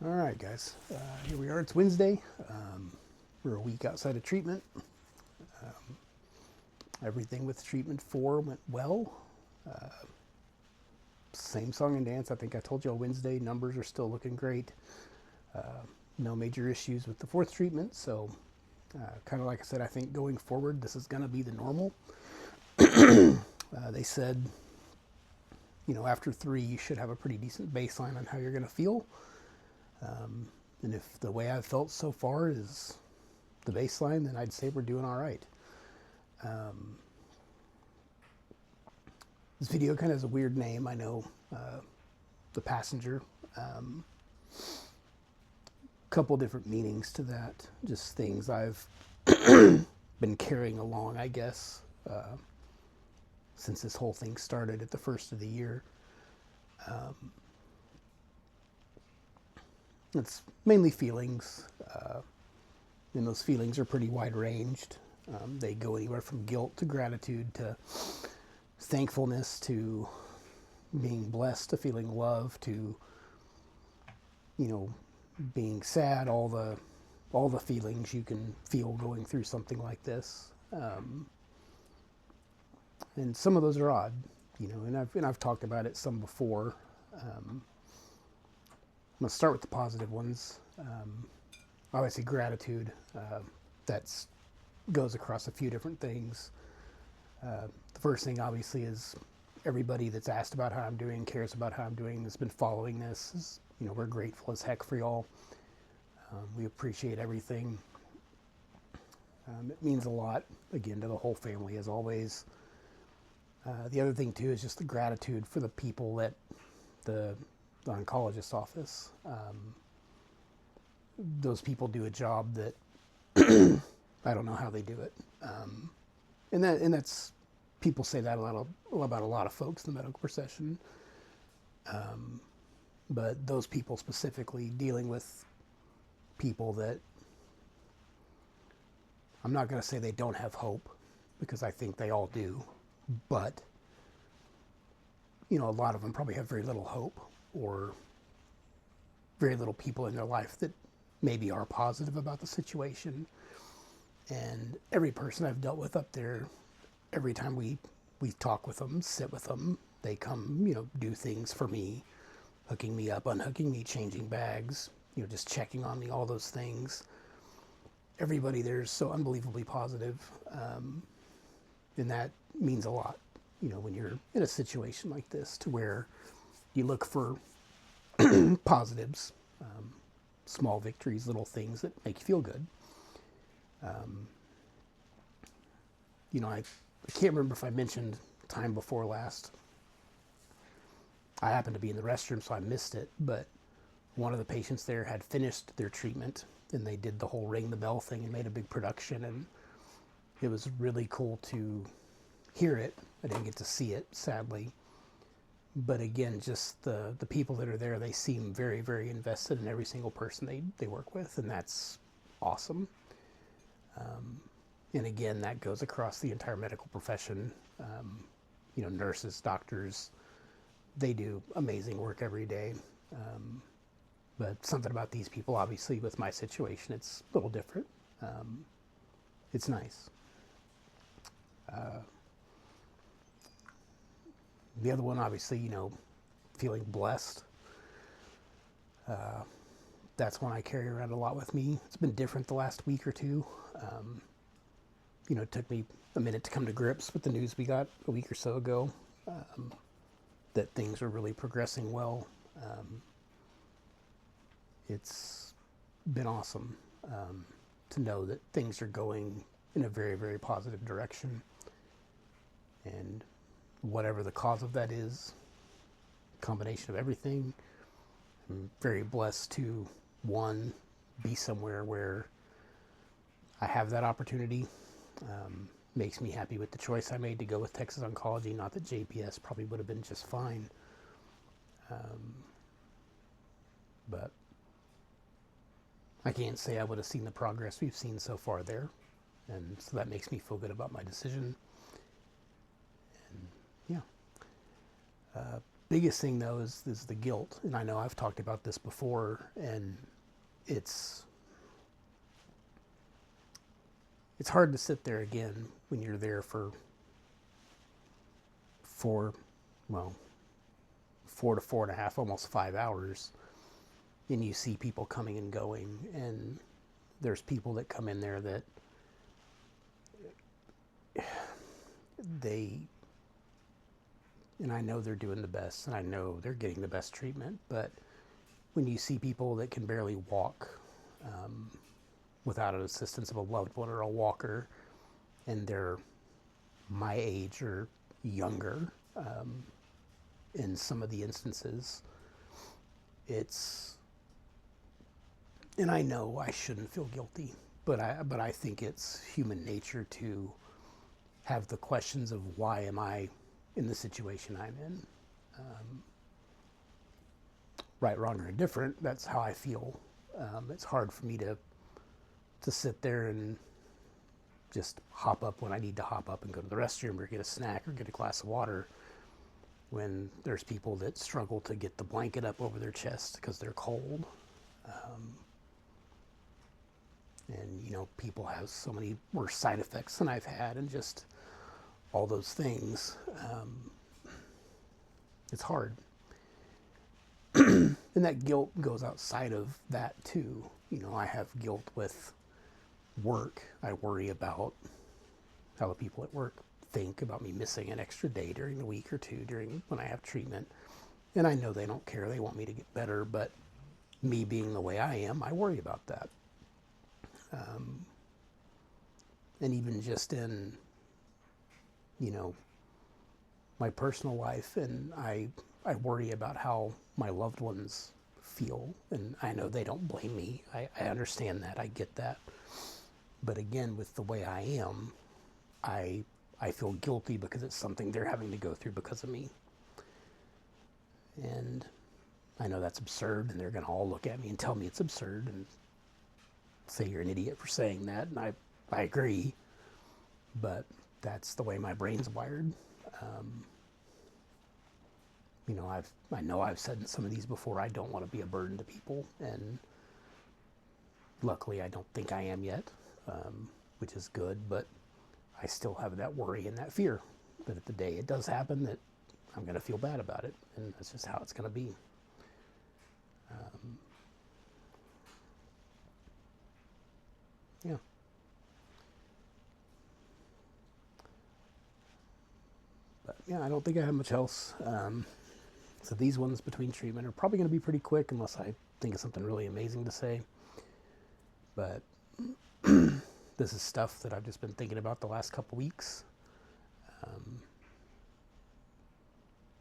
All right, guys. Here we are. It's Wednesday. We're a week outside of treatment. Everything with treatment 4 went well. Same song and dance. I think I told you on Wednesday. Numbers are still looking great. No major issues with the 4th treatment. So, kind of like I said, I think going forward, this is going to be the normal. They said, after 3, you should have a pretty decent baseline on how you're going to feel. And if the way I've felt so far is the baseline, then I'd say we're doing all right. This video kind of has a weird name, I know. The passenger. Couple different meanings to that. Just things I've been carrying along, I guess, since this whole thing started at the first of the year. It's mainly feelings, and those feelings are pretty wide ranged. They go anywhere from guilt to gratitude to thankfulness to being blessed to feeling love to, being sad. All the feelings you can feel going through something like this, and some of those are odd, and I've talked about it some before. I'm going to start with the positive ones. Obviously, gratitude. That goes across a few different things. The first thing, obviously, is everybody that's asked about how I'm doing, cares about how I'm doing, that's been following this. We're grateful as heck for y'all. We appreciate everything. It means a lot, again, to the whole family, as always. The other thing, too, is just the gratitude for the people at the oncologist's office. Those people do a job that I don't know how they do it, and that's people say that about a lot of folks in the medical profession, but those people specifically dealing with people that I'm not going to say they don't have hope, because I think they all do, but a lot of them probably have very little hope, or very little people in their life that maybe are positive about the situation. And every person I've dealt with up there, every time we talk with them, sit with them, they come, do things for me, hooking me up, unhooking me, changing bags, just checking on me, all those things. Everybody there's so unbelievably positive, and that means a lot, when you're in a situation like this, to where you look for positives, small victories, little things that make you feel good. I can't remember if I mentioned time before last. I happened to be in the restroom, so I missed it, but one of the patients there had finished their treatment, and they did the whole ring the bell thing and made a big production, and it was really cool to hear it. I didn't get to see it, sadly. But again, just the people that are there, they seem very, very invested in every single person they work with, and that's awesome. And again, that goes across the entire medical profession. Nurses, doctors, they do amazing work every day. But something about these people, obviously, with my situation, it's a little different. It's nice. The other one, obviously, feeling blessed. That's one I carry around a lot with me. It's been different the last week or two. It took me a minute to come to grips with the news we got a week or so ago, that things are really progressing well. It's been awesome to know that things are going in a very, very positive direction. And whatever the cause of that is, combination of everything, I'm very blessed to, one, be somewhere where I have that opportunity. Makes me happy with the choice I made to go with Texas Oncology. Not that JPS probably would have been just fine, but I can't say I would have seen the progress we've seen so far there, and so that makes me feel good about my decision. And yeah, biggest thing though is the guilt, and I know I've talked about this before, and it's hard to sit there again when you're there for well, 4 to 4.5, almost 5 hours, and you see people coming and going, and there's people that come in there that they, and I know they're doing the best, and I know they're getting the best treatment, but when you see people that can barely walk without an assistance of a loved one or a walker, and they're my age or younger, in some of the instances, and I know I shouldn't feel guilty, but I think it's human nature to have the questions of why am I in the situation I'm in. Right, wrong, or indifferent, that's how I feel. It's hard for me to sit there and just hop up when I need to hop up and go to the restroom or get a snack or get a glass of water, when there's people that struggle to get the blanket up over their chest because they're cold. And, you know, people have so many worse side effects than I've had, and just all those things. It's hard. And that guilt goes outside of that too. You know, I have guilt with work. I worry about how the people at work think about me missing an extra day during the week or two during when I have treatment. And I know they don't care. They want me to get better, but me being the way I am, I worry about that. And even just in, you know, my personal life, and I worry about how my loved ones feel, and I know they don't blame me. I understand that. I get that. But again, with the way I am, I feel guilty because it's something they're having to go through because of me. And I know that's absurd, and they're going to all look at me and tell me it's absurd and say you're an idiot for saying that, and I agree, but that's the way my brain's wired. You know, I know I've said in some of these before, I don't want to be a burden to people, and luckily I don't think I am yet, which is good, but I still have that worry and that fear that if the day it does happen, that I'm going to feel bad about it, and that's just how it's going to be. Yeah. But yeah, I don't think I have much else. So these ones between treatment are probably going to be pretty quick unless I think of something really amazing to say. But this is stuff that I've just been thinking about the last couple weeks.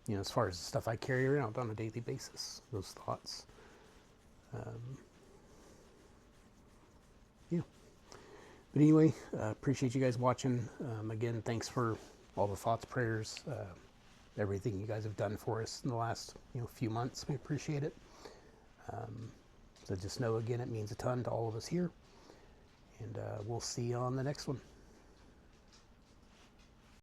You know, as far as the stuff I carry around on a daily basis, those thoughts. Yeah. But anyway, appreciate you guys watching. Again, thanks for all the thoughts, prayers, everything you guys have done for us in the last few months. We appreciate it. So just know, again, it means a ton to all of us here. And we'll see you on the next one.